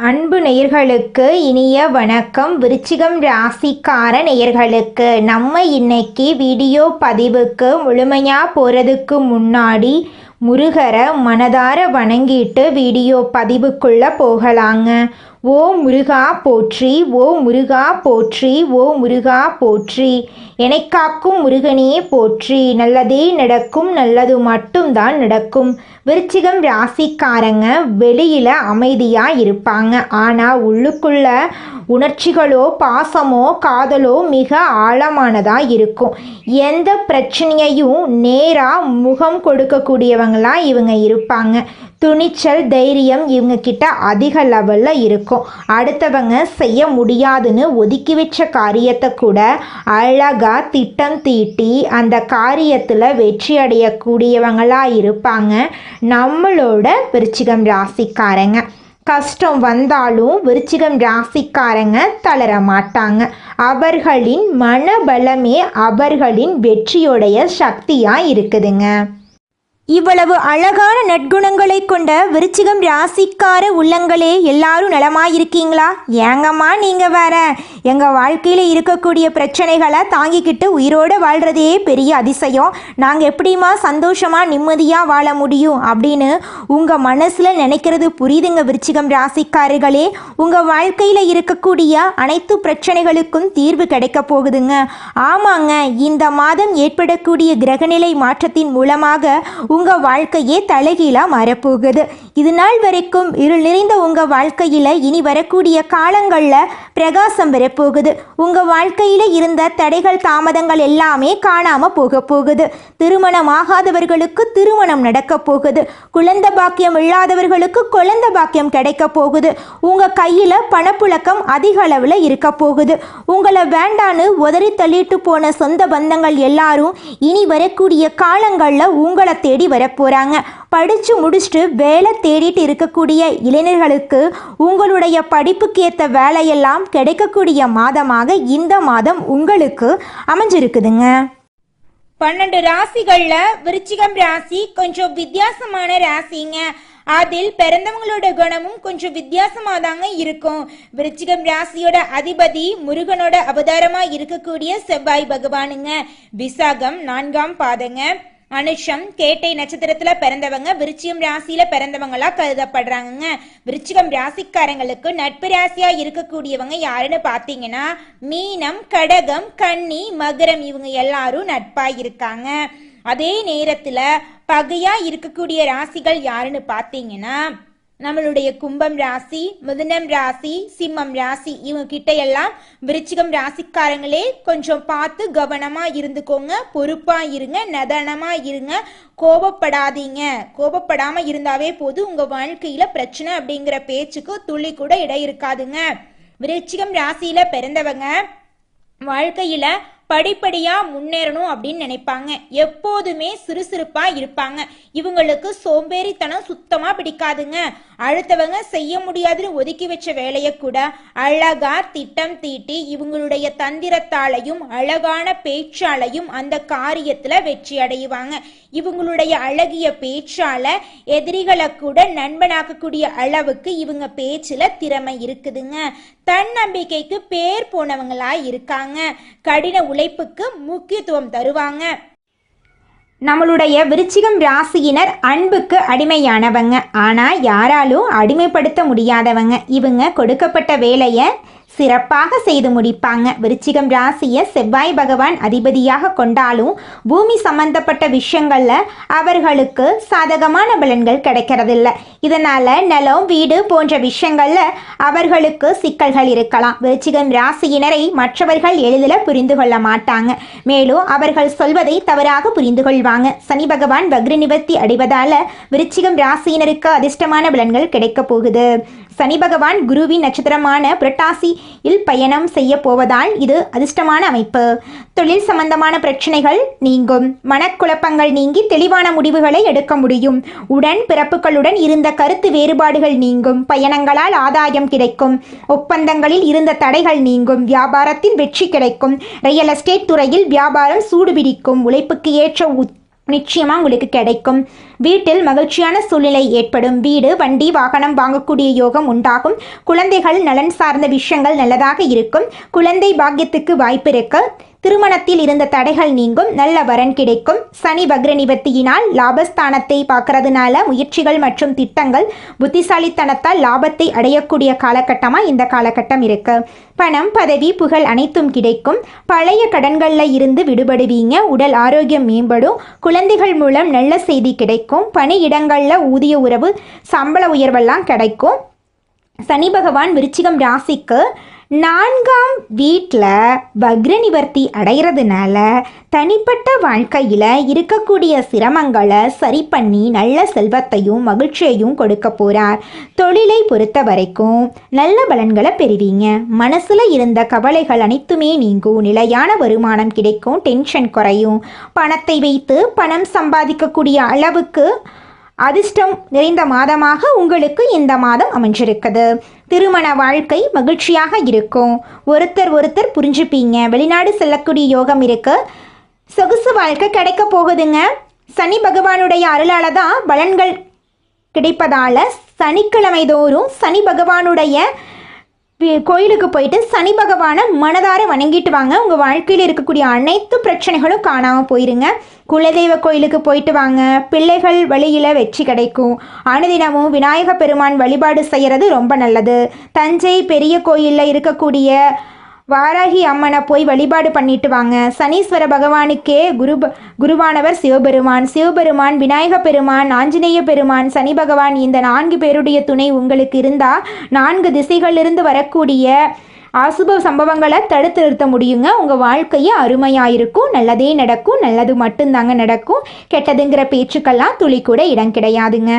அன்பு நேயர்களுக்கு இனிய வணக்கம். விருச்சிகம் ராசிக்கார நேயர்களுக்கு நம்ம இன்னைக்கு வீடியோ பதிவுக்கு முழுமையாக போகிறதுக்கு முன்னாடி முருகரை மனதார வணங்கிட்டு வீடியோ பதிவுக்குள்ளே போகலாங்க. ஓ முருகா போற்றி, ஓ முருகா போற்றி, ஓ முருகா போற்றி, எனக்காக்கும் முருகனே போற்றி. நல்லதே நடக்கும், நல்லது மட்டும்தான் நடக்கும். விருச்சிகம் ராசிக்காரங்க வெளியில் அமைதியாக இருப்பாங்க, ஆனால் உள்ளுக்குள்ள உணர்ச்சிகளோ பாசமோ காதலோ மிக ஆழமானதாக இருக்கும். எந்த பிரச்சனையையும் நேராக முகம் கொடுக்கக்கூடியவங்களாக இவங்க இருப்பாங்க. துணிச்சல் தைரியம் இவங்க கிட்ட அதிக லெவலில் இருக்கும். அடுத்தவங்க செய்ய முடியாதுன்னு ஒதுக்கி வச்ச காரியத்தை கூட அழகாக திட்டம் தீட்டி அந்த காரியத்தில் வெற்றி அடையக்கூடியவங்களாக இருப்பாங்க நம்மளோட விருச்சிகம் ராசிக்காரங்க. கஷ்டம் வந்தாலும் விருச்சிகம் ராசிக்காரங்க தளர மாட்டாங்க. அவர்களின் மனபலமே அவர்களின் வெற்றியுடைய சக்தியாக இருக்குதுங்க. இவ்வளவு அழகான நற்குணங்களை கொண்ட விருச்சிகம் ராசிக்கார உள்ளங்களே, எல்லாரும் நலமாயிருக்கீங்களா? ஏங்கம்மா நீங்கள் வேற, எங்கள் வாழ்க்கையில் இருக்கக்கூடிய பிரச்சனைகளை தாங்கிக்கிட்டு உயிரோடு வாழ்கிறதே பெரிய அதிசயம், நாங்கள் எப்படிமா சந்தோஷமாக நிம்மதியாக வாழ முடியும் அப்படின்னு உங்கள் மனசில் நினைக்கிறது புரியுதுங்க விருச்சிகம் ராசிக்காரர்களே. உங்கள் வாழ்க்கையில் இருக்கக்கூடிய அனைத்து பிரச்சனைகளுக்கும் தீர்வு கிடைக்க போகுதுங்க. ஆமாங்க, இந்த மாதம் ஏற்படக்கூடிய கிரகநிலை மாற்றத்தின் மூலமாக உங்கள் வாழ்க்கையே தலைகீழாக மாறப்போகுது. இது நாள் வரைக்கும் இருள் நிறைந்த உங்கள் வாழ்க்கையில் இனி வரக்கூடிய காலங்களில் பிரகாசம் வரப்போகுது. உங்கள் வாழ்க்கையில் இருந்த தடைகள் தாமதங்கள் எல்லாமே காணாமல் போக போகுது. திருமணம் ஆகாதவர்களுக்கு திருமணம் நடக்க போகுது. குழந்தை பாக்கியம் இல்லாதவர்களுக்கு குழந்தை பாக்கியம் கிடைக்க போகுது. உங்கள் கையில் பணப்புழக்கம் அதிக அளவில் இருக்க போகுது. உங்களை வேண்டான்னு உதறி தள்ளிட்டு போன சொந்த பந்தங்கள் எல்லாரும் இனி வரக்கூடிய காலங்களில் உங்களை தேடி வரப்போகிறாங்க. படித்து முடிச்சுட்டு வேலை தேடிட்டு இருக்கக்கூடிய இளைஞர்களுக்கு உங்களுடைய படிப்புக்கு ஏற்ற வேலையெல்லாம் கிடைக்கக்கூடிய மாதமாக இந்த மாதம் உங்களுக்கு அமைஞ்சிருக்குதுங்க. 12 ராசிகள்ல விருச்சிகம் ராசி கொஞ்சம் வித்தியாசமான ராசிங்க. அதில் பிறந்தவங்களோட குணமும் கொஞ்சம் வித்தியாசமா தாங்க இருக்கும். விருச்சிகம் ராசியோட அதிபதி முருகனோட அவதாரமா இருக்கக்கூடிய செவ்வாய் பகவானுங்க. விசாகம் 4ஆம் பாதங்க. அனுஷம் கேட்டை நட்சத்திரத்துல பிறந்தவங்க விருச்சிகம் ராசியில பிறந்தவங்களா கருதப்படுறாங்க. விருச்சிகம் ராசிக்காரங்களுக்கு நட்பு ராசியா இருக்கக்கூடியவங்க யாருன்னு பாத்தீங்கன்னா மீனம், கடகம், கன்னி, மகரம், இவங்க எல்லாரும் நட்பா இருக்காங்க. அதே நேரத்துல பகையா இருக்கக்கூடிய ராசிகள் யாருன்னு பாத்தீங்கன்னா நம்மளுடைய கும்பம் ராசி, மிதுனம் ராசி, சிம்மம் ராசி, இவங்க கிட்ட எல்லாம் விருச்சிகம் ராசிக்காரங்களே கொஞ்சம் பார்த்து கவனமா இருந்துக்கோங்க. பொறுப்பா இருங்க, நிதானமா இருங்க, கோபப்படாதீங்க. கோபப்படாம இருந்தாவே போது உங்க வாழ்க்கையில பிரச்சனை அப்படிங்கிற பேச்சுக்கு துளி கூட இடம் இருக்காதுங்க. விருச்சிகம் ராசியில பிறந்தவங்க வாழ்க்கையில படிப்படியா முன்னேறணும் அப்படின்னு நினைப்பாங்க. எப்போதுமே சுறுசுறுப்பா இருப்பாங்க. இவங்களுக்கு சோம்பேறித்தனம் சுத்தமா பிடிக்காதுங்க. அடுத்தவங்க செய்ய முடியாதுன்னு ஒதுக்கி வச்ச வேலையை கூட அழகா திட்டம் தீட்டி இவங்களுடைய தந்திரத்தாலையும் அழகான பேச்சாலையும் அந்த காரியத்துல வெற்றி அடைவாங்க. இவங்களுடைய அழகிய பேச்சால எதிரிகளை கூட நண்பனாக்கக்கூடிய அளவுக்கு இவங்க பேச்சுல திறமை இருக்குதுங்க. தன்னம்பிக்கைக்கு பேர் போனவங்களா இருக்காங்க. கடின உழைப்புக்கு முக்கியத்துவம் தருவாங்க. நம்மளுடைய விருச்சிகம் ராசியினர் அன்புக்கு அடிமையானவங்க, ஆனால் யாராலும் அடிமைப்படுத்த முடியாதவங்க. இவங்க கொடுக்கப்பட்ட வேலையை சிறப்பாக செய்து முடிப்பாங்க. விருச்சிகம் ராசியை செவ்வாய் பகவான் அதிபதியாக கொண்டாலும் பூமி சம்பந்தப்பட்ட விஷயங்களில் அவர்களுக்கு சாதகமான பலன்கள் கிடைக்கிறதில்ல. இதனால் நிலம், வீடு போன்ற விஷயங்களில் அவர்களுக்கு சிக்கல்கள் இருக்கலாம். விருச்சிகம் ராசியினரை மற்றவர்கள் எளிதில் புரிந்து கொள்ள மாட்டாங்க. மேலும் அவர்கள் சொல்வதை தவறாக புரிந்து கொள்வாங்க. சனி பகவான் வக்ர நிவர்த்தி அடைவதால் விருச்சிகம் ராசியினருக்கு அதிர்ஷ்டமான பலன்கள் கிடைக்க போகுது. சனி பகவான் குருவின் நட்சத்திரமான புரட்டாசியில் பயணம் செய்ய போவதால் இது அதிர்ஷ்டமான அமைப்பு. தொழில் சம்பந்தமான பிரச்சனைகள் நீங்கும். மனக்குழப்பங்கள் நீங்கி தெளிவான முடிவுகளை எடுக்க முடியும். உடன் பிறப்புகளுடன் இருந்த கருத்து வேறுபாடுகள் நீங்கும். பயணங்களால் ஆதாயம் கிடைக்கும். ஒப்பந்தங்களில் இருந்த தடைகள் நீங்கும். வியாபாரத்தில் வெற்றி கிடைக்கும். ரியல் எஸ்டேட் துறையில் வியாபாரம் சூடுபிடிக்கும். உழைப்புக்கு ஏற்ற நிச்சயமாக உங்களுக்கு கிடைக்கும். வீட்டில் மகிழ்ச்சியான சூழ்நிலை ஏற்படும். வீடு, வண்டி, வாகனம் வாங்கக்கூடிய யோகம் உண்டாகும். குழந்தைகள் நலன் சார்ந்த விஷயங்கள் நல்லதாக இருக்கும். குழந்தை பாக்கியத்துக்கு வாய்ப்பு இருக்கு. திருமணத்தில் இருந்த தடைகள் நீங்கும். நல்ல வரன் கிடைக்கும். சனி வக்ர நிவர்த்தியினால் லாபஸ்தானத்தை பார்க்கறதுனால முயற்சிகள் மற்றும் திட்டங்கள் புத்திசாலித்தனத்தால் லாபத்தை அடையக்கூடிய காலகட்டமாக இந்த காலகட்டம் இருக்கு. பணம், பதவி, புகழ் அனைத்தும் கிடைக்கும். பழைய கடன்களில் இருந்து விடுபடுவீங்க. உடல் ஆரோக்கியம் மேம்படும். குழந்தைகள் மூலம் நல்ல செய்தி கிடைக்கும். பணியிடங்களில் ஊதிய உறவு, சம்பள உயர்வெல்லாம் கிடைக்கும். சனி பகவான் விருச்சிகம் ராசிக்கு 4ஆம் வீட்டில் வக்ர நிவர்த்தி அடைகிறதுனால தனிப்பட்ட வாழ்க்கையில் இருக்கக்கூடிய சிரமங்களை சரி பண்ணி நல்ல செல்வத்தையும் மகிழ்ச்சியையும் கொடுக்க போகிறார். தொழிலை பொறுத்த வரைக்கும் நல்ல பலன்களை பெறுவீங்க. மனசில் இருந்த கவலைகள் அனைத்துமே நீங்கும். நிலையான வருமானம் கிடைக்கும். டென்ஷன் குறையும். பணத்தை வைத்து பணம் சம்பாதிக்கக்கூடிய அளவுக்கு அதிர்ஷ்டம் நிறைந்த மாதமாக உங்களுக்கு இந்த மாதம் அமைஞ்சிருக்குது. திருமண வாழ்க்கை மகிழ்ச்சியாக இருக்கும். ஒருத்தர் புரிஞ்சுப்பீங்க. வெளிநாடு செல்லக்கூடிய யோகம் இருக்கு. சொகுசு வாழ்க்கை கிடைக்க போகுதுங்க. சனி பகவானுடைய அருளால தான் பலன்கள் கிடைப்பதால சனிக்கிழமை தோறும் சனி பகவானுடைய கோயிலுக்கு போயிட்டு சனி பகவானை மனதார வணங்கிட்டு வாங்க. உங்கள் வாழ்க்கையில் இருக்கக்கூடிய அனைத்து பிரச்சனைகளும் காணாமல் போயிருங்க. குலதெய்வ கோயிலுக்கு போயிட்டு வாங்க. பிள்ளைகள் வழியில் வெற்றி கிடைக்கும். அனுதினமும் விநாயக பெருமான் வழிபாடு செய்கிறது ரொம்ப நல்லது. தஞ்சை பெரிய கோயிலில் இருக்கக்கூடிய வாராகி அம்மனை போய் வழிபாடு பண்ணிட்டு வாங்க. சனீஸ்வர பகவானுக்கே குருவானவர் சிவபெருமான், விநாயக பெருமான், ஆஞ்சநேய பெருமான், சனி பகவான், இந்த 4 பேருடைய துணை உங்களுக்கு இருந்தால் 4 திசைகளிலிருந்து வரக்கூடிய அசுப சம்பவங்களை தடுத்து நிறுத்த முடியுங்க. உங்கள் வாழ்க்கையே அருமையாக இருக்கும். நல்லதே நடக்கும். நல்லது மட்டும்தாங்க நடக்கும். கெட்டதுங்கிற பேச்சுக்கெல்லாம் துளி கூட இடம் கிடையாதுங்க.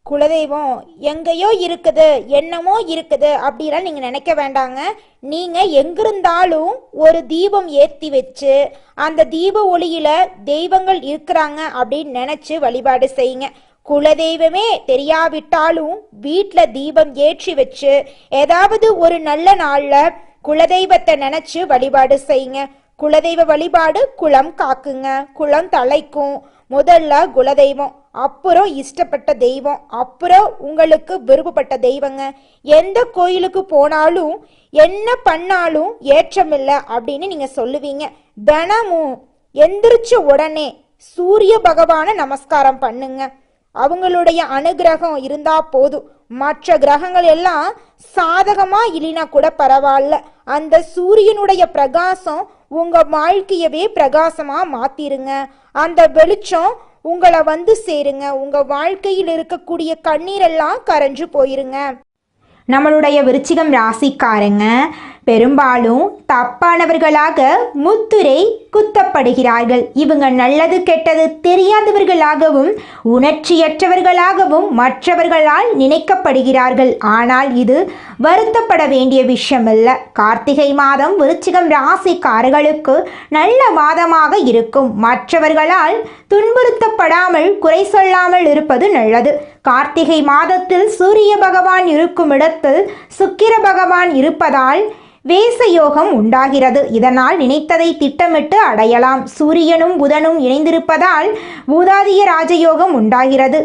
குலதெய்வம் எங்கேயோ இருக்குது, என்னமோ இருக்குது அப்படிலாம் நீங்கள் நினைக்க வேண்டாங்க. நீங்கள் எங்கிருந்தாலும் ஒரு தீபம் ஏற்றி வச்சு அந்த தீப ஒளியில் தெய்வங்கள் இருக்கிறாங்க அப்படின்னு நினச்சி வழிபாடு செய்யுங்க. குலதெய்வமே தெரியாவிட்டாலும் வீட்டில் தீபம் ஏற்றி வச்சு ஏதாவது ஒரு நல்ல நாளில் குலதெய்வத்தை நினச்சி வழிபாடு செய்யுங்க. குலதெய்வ வழிபாடு குலம் காக்குங்க. குலம் தலைக்கும். முதல்ல குலதெய்வம், அப்புறம் இஷ்டப்பட்ட தெய்வம், அப்புறம் உங்களுக்கு விருப்பப்பட்ட தெய்வங்க. எந்த கோயிலுக்கு போனாலும் என்ன பண்ணாலும் ஏற்றமில்லை அப்படின்னு நீங்கள் சொல்லுவீங்க. தினமும் எந்திரிச்ச உடனே சூரிய பகவானை நமஸ்காரம் பண்ணுங்க. அவங்களுடைய அனுகிரகம் இருந்தா போதும். மற்ற கிரகங்கள் எல்லாம் சாதகமா இல்லைனா கூட பரவாயில்ல. அந்த சூரியனுடைய பிரகாசம் உங்க வாழ்க்கையவே பிரகாசமா மாத்திருங்க. அந்த வெளிச்சம் உங்களை வந்து சேருங்க. உங்க வாழ்க்கையில் இருக்கக்கூடிய கண்ணீரெல்லாம் கரைஞ்சு போயிருங்க. நம்மளுடைய விருச்சிகம் ராசிக்காரங்க பெரும்பாலும் தப்பானவர்களாக முத்திரை குத்தப்படுகிறார்கள். இவங்க நல்லது கெட்டது தெரியாதவர்களாகவும் உணர்ச்சியற்றவர்களாகவும் மற்றவர்களால் நினைக்கப்படுகிறார்கள். ஆனால் இது வருத்தப்பட வேண்டிய விஷயமல்ல. கார்த்திகை மாதம் விருச்சிகம் ராசிக்காரர்களுக்கு நல்ல மாதமாக இருக்கும். மற்றவர்களால் துன்புறுத்தப்படாமல் குறை சொல்லாமல் இருப்பது நல்லது. கார்த்திகை மாதத்தில் சூரிய பகவான் இருக்கும் இடத்தில் சுக்கிர பகவான் இருப்பதால் வேசயோகம் உண்டாகிறது. இதனால் நினைத்ததை திட்டமிட்டு அடையலாம். சூரியனும் புதனும் இணைந்திருப்பதால் பூதாதிய ராஜயோகம் உண்டாகிறது.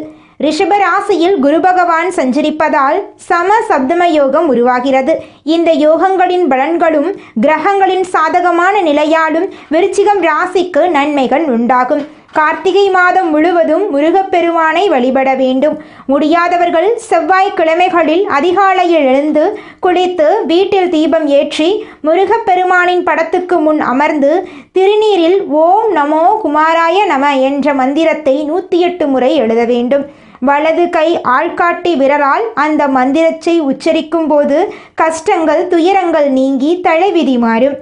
ரிஷப ராசியில் குரு பகவான் சஞ்சரிப்பதால் சம சப்தம யோகம் உருவாகிறது. இந்த யோகங்களின் பலன்களும் கிரகங்களின் சாதகமான நிலையாலும் விருச்சிகம் ராசிக்கு நன்மைகள் உண்டாகும். கார்த்திகை மாதம் முழுவதும் முருகப்பெருமானை வழிபட வேண்டும். முடியாதவர்கள் செவ்வாய்க்கிழமைகளில் அதிகாலையில் எழுந்து குளித்து வீட்டில் தீபம் ஏற்றி முருகப்பெருமானின் படத்துக்கு முன் அமர்ந்து திருநீரில் ஓம் நமோ குமாராய நம என்ற மந்திரத்தை 108 முறை எழுத வேண்டும். வலது கை ஆள்காட்டி விரலால் அந்த மந்திரத்தை உச்சரிக்கும் போது கஷ்டங்கள் துயரங்கள் நீங்கி தலைவிதி மாறும்.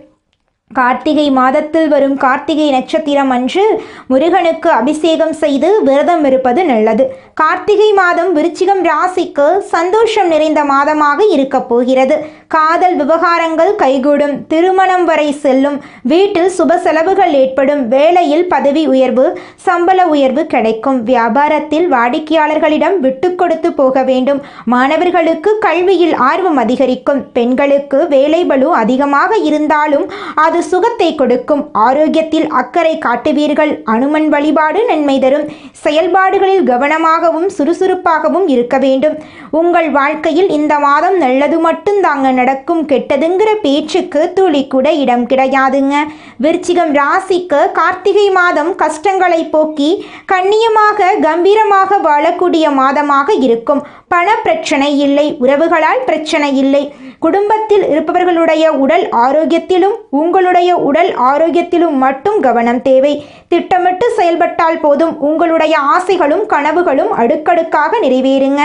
கார்த்திகை மாதத்தில் வரும் கார்த்திகை நட்சத்திரம் அன்று முருகனுக்கு அபிஷேகம் செய்து விரதம் இருப்பது நல்லது. கார்த்திகை மாதம் விருச்சிகம் ராசிக்கு சந்தோஷம் நிறைந்த மாதமாக இருக்க போகிறது. காதல் விவகாரங்கள் கைகூடும், திருமணம் வரை செல்லும், வீட்டில் சுப செலவுகள் ஏற்படும், வேலையில் பதவி உயர்வு, சம்பள உயர்வு கிடைக்கும், வியாபாரத்தில் வாடிக்கையாளர்களிடம் விட்டு கொடுத்து போக வேண்டும், மாணவர்களுக்கு கல்வியில் ஆர்வம் அதிகரிக்கும், பெண்களுக்கு வேலை பளு அதிகமாக இருந்தாலும் அது சுகத்தை கொடுக்கும், ஆரோக்கியத்தில் அக்கறை காட்டுவீர்கள், அனுமன் வழிபாடு நன்மை தரும், செயல்பாடுகளில் கவனமாகவும் சுறுசுறுப்பாகவும் இருக்க வேண்டும். உங்கள் வாழ்க்கையில் இந்த மாதம் நல்லது மட்டும் தாங்க நடக்கும், கெட்டதுங்கிற பேச்சுக்கு துளி கூட இடம் கிடையாதுங்க. விருச்சிகம் ராசிக்கு கார்த்திகை மாதம் கஷ்டங்களை போக்கி கண்ணியமாக கம்பீரமாக வாழக்கூடிய மாதமாக இருக்கும். பண பிரச்சனை இல்லை, உறவுகளால் பிரச்சனை இல்லை, குடும்பத்தில் இருப்பவர்களுடைய உடல் ஆரோக்கியத்திலும் உங்களுடைய உடல் ஆரோக்கியத்திலும் மட்டும் கவனம் தேவை. திட்டமிட்டு செயல்பட்டால் போதும், உங்களுடைய ஆசைகளும் கனவுகளும் அடுக்கடுக்காக நிறைவேறுங்க.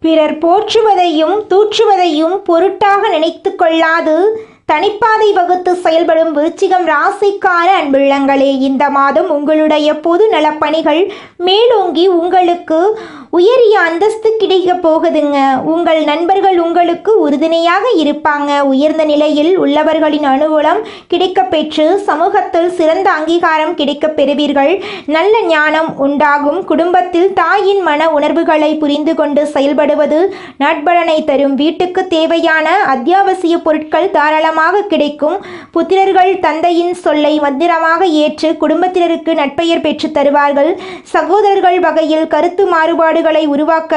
பிறர் போற்றுவதையும் தூற்றுவதையும் பொருட்டாக நினைத்து கொள்ளாது தனிப்பாதை வகுத்து செயல்படும் விருச்சிகம் ராசிக்கார அன்புள்ளங்களே, இந்த மாதம் உங்களுடைய பொது நலப்பணிகள் மேலோங்கி உங்களுக்கு உயரிய அந்தஸ்து கிடைக்க போகுதுங்க. உங்கள் நண்பர்கள் உங்களுக்கு உறுதுணையாக இருப்பாங்க. உயர்ந்த நிலையில் உள்ளவர்களின் அனுகூலம் கிடைக்கப் பெற்று சமூகத்தில் சிறந்த அங்கீகாரம் கிடைக்கப் பெறுவீர்கள். நல்ல ஞானம் உண்டாகும். குடும்பத்தில் தாயின் மன உணர்வுகளை புரிந்து கொண்டு செயல்படுவது நட்பலனை தரும். வீட்டுக்கு தேவையான அத்தியாவசிய பொருட்கள் தாராளமாக கிடைக்கும். புத்திரர்கள் தந்தையின் சொல்லை பத்திரமாக ஏற்று குடும்பத்தினருக்கு நட்பெயர் பெற்று தருவார்கள். சகோதரர்கள் வகையில் கருத்து மாறுபாடுகளை உருவாக்க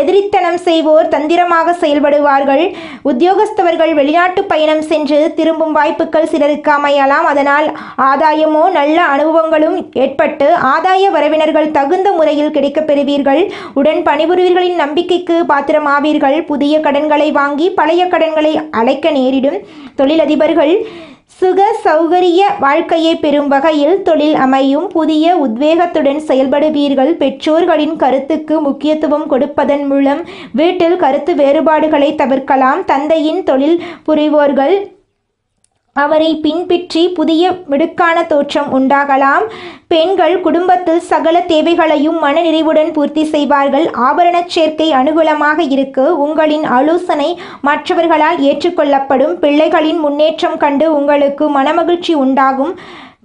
எதிரித்தனம் செய்வோர் தந்திரமாக செயல்படுவார்கள். உத்தியோகஸ்தவர்கள் வெளிநாட்டு பயணம் சென்று திரும்பும் வாய்ப்புகள் சிலருக்கு அமையலாம். அதனால் ஆதாயமோ நல்ல அனுபவங்களும் ஏற்பட்டு ஆதாய வரவினர்கள் தகுந்த முறையில் கிடைக்கப் பெறுவீர்கள். உடன் பணிபுரிவர்களின் நம்பிக்கைக்கு பாத்திரமாவீர்கள். புதிய கடன்களை வாங்கி பழைய கடன்களை அழைக்க நேரிடும். தொழிலதிபர்கள் சுக சௌகரிய வாழ்க்கையை பெறும் வகையில் தொழில் அமையும். புதிய உத்வேகத்துடன் செயல்படுவீர்கள். பெற்றோர்களின் கருத்துக்கு முக்கியத்துவம் கொடுப்பதன் மூலம் வீட்டில் கருத்து வேறுபாடுகளை தவிர்க்கலாம். தந்தையின் தொழில் புரிவோர்கள் அவரை பின்பற்றி புதிய மிடுக்கான தோற்றம் உண்டாகலாம். பெண்கள் குடும்பத்தில் சகல தேவைகளையும் மன நிறைவுடன் பூர்த்தி செய்வார்கள். ஆபரண சேர்க்கை அனுகூலமாக இருக்கு. உங்களின் ஆலோசனை மற்றவர்களால் ஏற்றுக்கொள்ளப்படும். பிள்ளைகளின் முன்னேற்றம் கண்டு உங்களுக்கு மனமகிழ்ச்சி உண்டாகும்.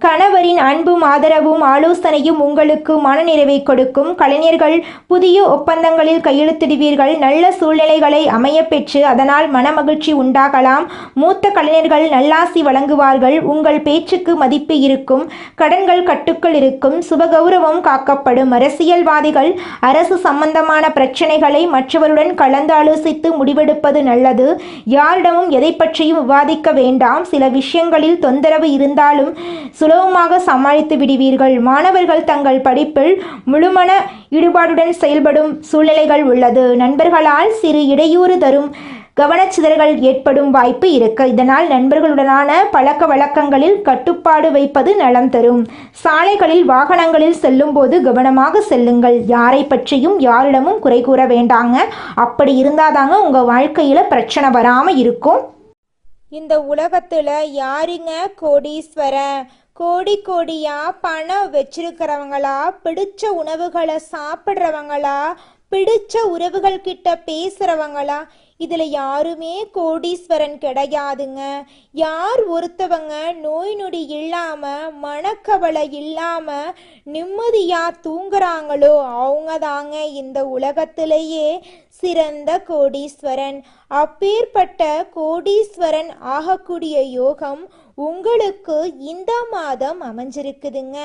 கணவரின் அன்பும் ஆதரவும் ஆலோசனையும் உங்களுக்கு மனநிறைவை கொடுக்கும். கலைஞர்கள் புதிய ஒப்பந்தங்களில் கையெழுத்திடுவீர்கள். நல்ல சூழ்நிலைகளை அமைய பெற்று அதனால் மனமகிழ்ச்சி உண்டாகலாம். மூத்த கலைஞர்கள் நல்லாசி வழங்குவார்கள். உங்கள் பேச்சுக்கு மதிப்பு இருக்கும். கடன்கள் கட்டுக்குள் இருக்கும். சுபகௌரவம் காக்கப்படும். அரசியல்வாதிகள் அரசு சம்பந்தமான பிரச்சனைகளை மற்றவருடன் கலந்து ஆலோசித்து முடிவெடுப்பது நல்லது. யாரிடமும் எதை பற்றியும் விவாதிக்க வேண்டாம். சில விஷயங்களில் தொந்தரவு இருந்தாலும் சுலபமாக சமாளித்து விடுவீர்கள். மாணவர்கள் தங்கள் படிப்பில் முழுமன ஈடுபாடுடன் செயல்படும் சூழ்நிலைகள் உள்ளது. நண்பர்களால் சிறு இடையூறு தரும் கவனச்சிதறல்கள் ஏற்படும் வாய்ப்பு இருக்கு. இதனால் நண்பர்களுடனான பழக்க வழக்கங்களில் கட்டுப்பாடு வைப்பது நலம் தரும். சாலைகளில் வாகனங்களில் செல்லும் போது கவனமாக செல்லுங்கள். யாரை பற்றியும் யாரிடமும் குறை கூற வேண்டாங்க. அப்படி இருந்தாதாங்க உங்க வாழ்க்கையில பிரச்சனை வராம இருக்கும். இந்த உலகத்துல யாருங்க கோடீஸ்வரன்? கோடி கோடியா பணம் வச்சிருக்கிறவங்களா, பிடிச்ச உணவுகளை சாப்பிட்றவங்களா, பிடிச்ச உறவுகள் கிட்ட பேசுறவங்களா? இதுல யாருமே கோடீஸ்வரன் கிடையாதுங்க. யார் ஒருத்தவங்க நோய் நொடி இல்லாம மனக்கவலை இல்லாம நிம்மதியா தூங்குறாங்களோ அவங்க தாங்க இந்த உலகத்திலேயே சிறந்த கோடீஸ்வரன். அப்பேற்பட்ட கோடீஸ்வரன் ஆகக்கூடிய யோகம் உங்களுக்கு இந்த மாதம் அமைஞ்சிருக்குதுங்க.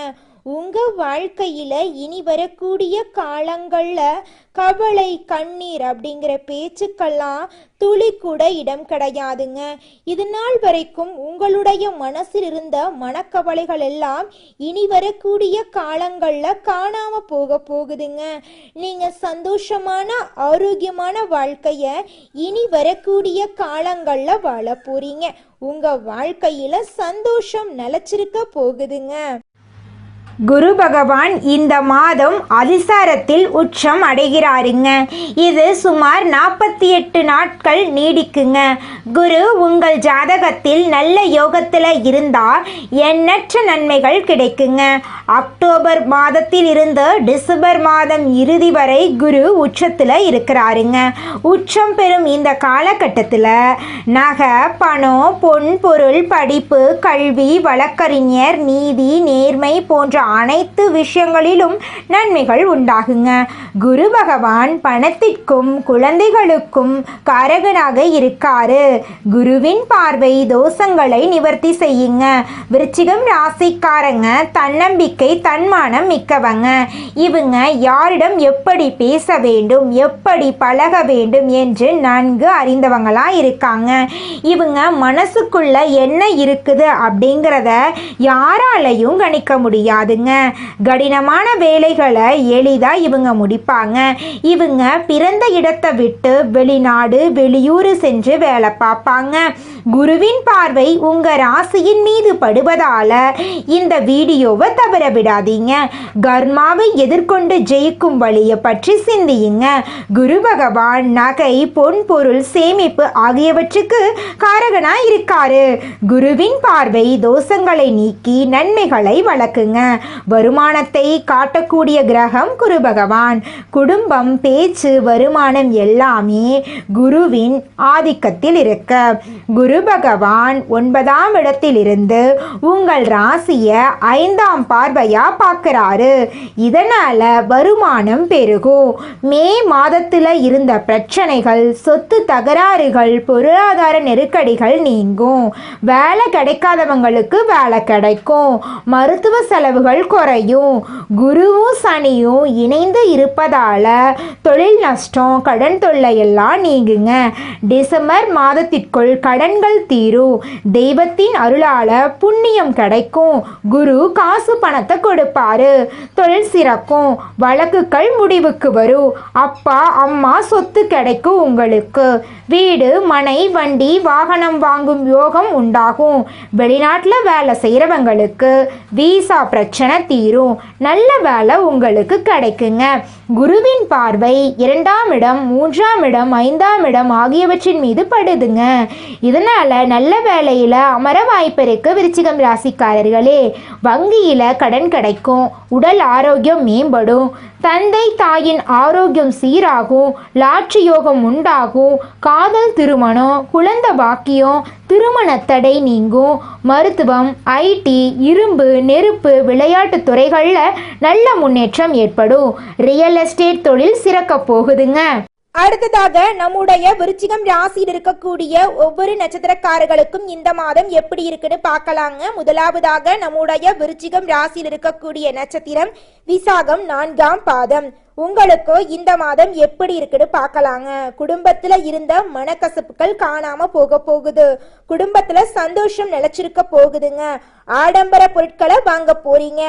உங்க வாழ்க்கையில இனி வரக்கூடிய காலங்கள்ல கவலை கண்ணீர் அப்படிங்கிற பேச்சுக்கெல்லாம் துளி கூட இடம் கிடையாதுங்க. இது நாள் வரைக்கும் உங்களுடைய மனசில் இருந்த மனக்கவலைகள் எல்லாம் இனி வரக்கூடிய காலங்கள்ல காணாம போகுதுங்க. நீங்க சந்தோஷமான ஆரோக்கியமான வாழ்க்கைய இனி வரக்கூடிய காலங்கள்ல வாழ போறீங்க. உங்க வாழ்க்கையில சந்தோஷம் நிலைச்சிருக்க போகுதுங்க. குரு பகவான் இந்த மாதம் அதிசாரத்தில் உச்சம் அடைகிறாருங்க. இது சுமார் 48 நாட்கள் நீடிக்குங்க. குரு உங்கள் ஜாதகத்தில் நல்ல யோகத்தில் இருந்தால் எண்ணற்ற நன்மைகள் கிடைக்குங்க. அக்டோபர் மாதத்தில் இருந்து டிசம்பர் மாதம் இறுதி வரை குரு உச்சத்தில் இருக்கிறாருங்க. உச்சம் பெறும் இந்த காலகட்டத்தில் நகை, பணம், பொன், பொருள், படிப்பு, கல்வி, வழக்கறிஞர், நீதி, நேர்மை போன்ற அனைத்து விஷயங்களிலும் நன்மைகள் உண்டாகுங்க. குரு பகவான் பணத்திற்கும் குழந்தைகளுக்கும் காரகனாக இருக்காரு. குருவின் பார்வை தோஷங்களை நிவர்த்தி செய்யுங்க. விருச்சிகம் ராசிக்காரங்க தன்னம்பிக்கை, தன்மானம் மிக்கவங்க. இவங்க யாரிடம் எப்படி பேச வேண்டும், எப்படி பழக வேண்டும் என்று நன்கு அறிந்தவங்களா இருக்காங்க. இவங்க மனசுக்குள்ள என்ன இருக்குது அப்படிங்கிறத யாராலையும் கணிக்க முடியாதுங்க. கடினமான வேலைகளை எளிதா இவங்க முடிப்பாங்க. இவங்க பிறந்த இடத்தை விட்டு வெளிநாடு, வெளியூர் சென்று வேலை பார்ப்பாங்க. குருவின் பார்வை உங்க ராசியின் மீது படுவதால இந்த வீடியோவை தவற விடாதீங்க. கர்மாவை எதிர்கொண்டு ஜெயிக்கும் வழியை பற்றி சிந்தியுங்க. குரு பகவான் நகை, பொன், பொருள், சேமிப்பு ஆகியவற்றுக்கு காரகனா இருக்காரு. குருவின் பார்வை தோஷங்களை நீக்கி நன்மைகளை வளர்க்குங்க. வருமானத்தை காட்டக்கூடிய கிரகம் குரு பகவான். குடும்பம், பேச்சு, வருமானம் எல்லாமே குருவின் ஆதிக்கத்தில் இருக்க குரு பகவான் 9ஆம் இடத்திலிருந்து உங்கள் ராசியை 5ஆம் பார்வையா பார்க்கிறாரு. இதனால வருமானம் பெருகும். மே மாதத்துல இருந்த பிரச்சனைகள், சொத்து தகராறுகள், பொருளாதார நெருக்கடிகள் நீங்கும். வேலை கிடைக்காதவங்களுக்கு வேலை கிடைக்கும். மருத்துவ செலவுகள் குறையும். குருவும் சனியும் இணைந்து இருப்பதால தொழில் நஷ்டம், கடன் தொல்லை எல்லாம் நீங்குங்க. டிசம்பர் மாதத்திற்குள் கடன்கள் தீரும். தெய்வத்தின் அருளால புண்ணியம் கிடைக்கும். குரு காசு பணத்தை கொடுப்பாரு. தொழில் சிறக்கும். வழக்குகள் முடிவுக்கு வரும். அப்பா, அம்மா சொத்து கிடைக்கும். உங்களுக்கு வீடு, மனை, வண்டி, வாகனம் வாங்கும் யோகம் உண்டாகும். வெளிநாட்டில் வேலை செய்கிறவங்களுக்கு வீசா பிரச்சனை தீரும். நல்ல வேலை உங்களுக்கு கிடைக்குங்க. குருவின் பார்வை 2ஆம் இடம், 3ஆம் இடம், 5ஆம் இடம் ஆகியவற்றின் மீது படுதுங்க. இதனால நல்ல வேலையில அமர வாய்ப்பு இருக்கு. விருச்சிகம் ராசிக்காரர்களே, வங்கியில கடன் கிடைக்கும். உடல் ஆரோக்கியம் மேம்படும். தந்தை தாயின் ஆரோக்கியம் சீராகும். லாட்சி யோகம் உண்டாகும். காதல் திருமணம், குழந்தை பாக்கியம், திருமண தடை நீங்கும். மருத்துவம், ஐடி, இரும்பு, நெருப்பு, விளையாட்டு துறைகளில் நல்ல முன்னேற்றம் ஏற்படும். ரியல் எஸ்டேட் தொழில் சிறக்க போகுதுங்க. அடுத்ததாக நம்முடைய விருச்சிகம் ராசியில் இருக்கக்கூடிய ஒவ்வொரு நட்சத்திரக்காரர்களுக்கும் இந்த மாதம் எப்படி இருக்குன்னு பார்க்கலாங்க. முதலாவதாக நம்முடைய விருச்சிகம் ராசியில் இருக்கக்கூடிய நட்சத்திரம் விசாகம் 4ஆம் பாதம். உங்களுக்கு இந்த மாதம் எப்படி இருக்குன்னு பார்க்கலாங்க. குடும்பத்துல இருந்த மனக்கசப்புகள் காணாம போகுது. குடும்பத்துல சந்தோஷம் நிலைச்சிருக்க போகுதுங்க. ஆடம்பர பொருட்களை வாங்க போறீங்க.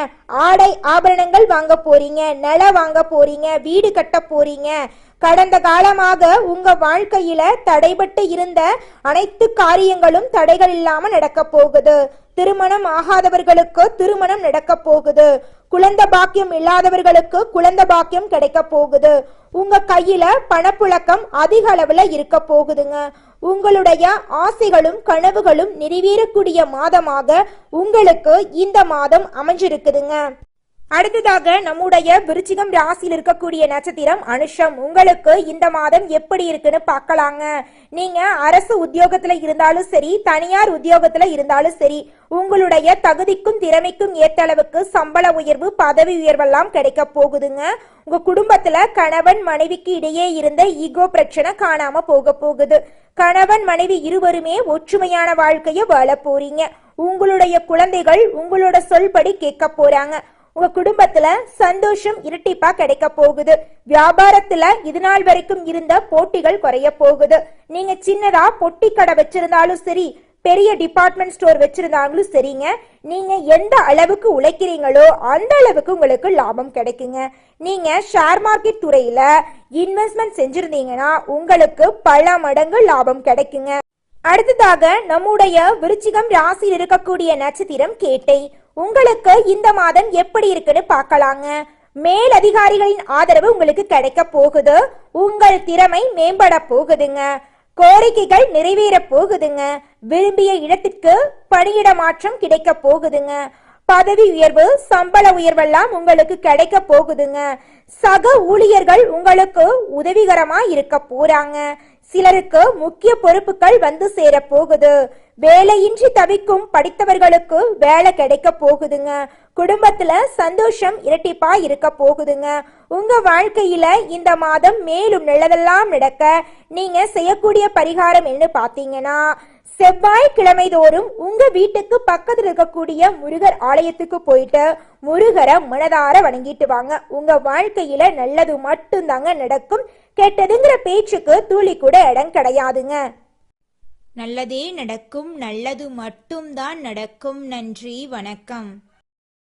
ஆடை ஆபரணங்கள் வாங்க போறீங்க. நிலம் வாங்க போறீங்க. வீடு கட்ட போறீங்க. கடந்த காலமாக உங்க வாழ்க்கையில தடைபட்டு இருந்த அனைத்து காரியங்களும் தடைகள் இல்லாம நடக்க போகுது. திருமணம் ஆகாதவர்களுக்கு திருமணம் நடக்க போகுது. குழந்தை பாக்கியம் இல்லாதவர்களுக்கு குழந்தை பாக்கியம் கிடைக்க போகுது. உங்க கையில பணப்புழக்கம் அதிக அளவுல இருக்க போகுதுங்க. உங்களுடைய ஆசைகளும் கனவுகளும் நிறைவேறக்கூடிய மாதமாக உங்களுக்கு இந்த மாதம் அமைஞ்சிருக்குதுங்க. அடுத்ததாக நம்முடைய விருச்சிகம் ராசியில் இருக்கக்கூடிய நட்சத்திரம் அனுஷம். உங்களுக்கு இந்த மாதம் எப்படி இருக்குன்னு பார்க்கலாங்க. நீங்க அரசு உத்தியோகத்துல இருந்தாலும் சரி, தனியார் உத்தியோகத்துல இருந்தாலும் சரி, உங்களுடைய தகுதிக்கும் திறமைக்கும் ஏற்ற அளவுக்கு சம்பள உயர்வு, பதவி உயர்வெல்லாம் கிடைக்க போகுதுங்க. உங்க குடும்பத்துல கணவன் மனைவிக்கு இடையே இருந்த ஈகோ பிரச்சனை காணாம போகுது. கணவன் மனைவி இருவருமே ஒற்றுமையான வாழ்க்கைய வாழ போறீங்க. உங்களுடைய குழந்தைகள் உங்களோட சொல்படி கேட்க போறாங்க. உங்க குடும்பத்துல சந்தோஷம் இரட்டிப்பா கிடைக்க போகுது. வியாபாரத்துல இது நாள் வரைக்கும் இருந்த போட்டிகள் குறைய போகுது. நீங்க சின்னதா பொட்டி கடை வச்சிருந்தாலும் சரி, பெரிய டிபார்ட்மெண்ட் ஸ்டோர் வச்சிருந்தாலும் சரிங்க, நீங்க எந்த அளவுக்கு உழைக்கிறீங்களோ அந்த அளவுக்கு உங்களுக்கு லாபம் கிடைக்குங்க. நீங்க ஷேர் மார்க்கெட் துறையில இன்வெஸ்ட்மெண்ட் செஞ்சிருந்தீங்கன்னா உங்களுக்கு பல மடங்கு லாபம் கிடைக்குங்க. அடுத்ததாக நம்முடைய விருச்சிகம் ராசியில் இருக்கக்கூடிய நட்சத்திரம் கேட்டை. உங்களுக்கு இந்த மாதம் எப்படி இருக்குன்னு பார்க்கலாங்க. மேல் அதிகாரிகளின் ஆதரவு உங்களுக்கு கிடைக்க போகுது. உங்கள் திறமை மேம்பட போகுதுங்க. கோரிக்கைகள் நிறைவேற போகுதுங்க. விரும்பிய இடத்திற்கு பணியிட மாற்றம் கிடைக்க போகுதுங்க. பதவி உயர்வு, சம்பள உயர்வெல்லாம் உங்களுக்கு கிடைக்க போகுதுங்க. சக ஊழியர்கள் உங்களுக்கு உதவிகரமா இருக்க போறாங்க. சிலருக்கு முக்கிய பொறுப்புகள் வந்து சேர போகுது. வேலையின்றி தவிக்கும் படித்தவர்களுக்கு வேலை கிடைக்க போகுதுங்க. குடும்பத்துல சந்தோஷம் இரட்டிப்பா இருக்க போகுதுங்க. உங்க வாழ்க்கையில இந்த மாதம் மேலும் நல்லதெல்லாம் நடக்க நீங்க செய்யக்கூடிய பரிகாரம் என்ன பாத்தீங்கன்னா, செவ்வாய்க்கிழமை தோறும் உங்க வீட்டுக்கு பக்கத்தில் இருக்கக்கூடிய முருகர் ஆலயத்துக்கு போயிட்டு முருகரை மனதார வணங்கிட்டு வாங்க. உங்க வாழ்க்கையில நல்லது மட்டும்தாங்க நடக்கும். கெட்டதுங்கிற பேச்சுக்கு துளி கூட இடம் கிடையாதுங்க. நல்லதே நடக்கும், நல்லது மட்டும்தான் நடக்கும். நன்றி, வணக்கம்.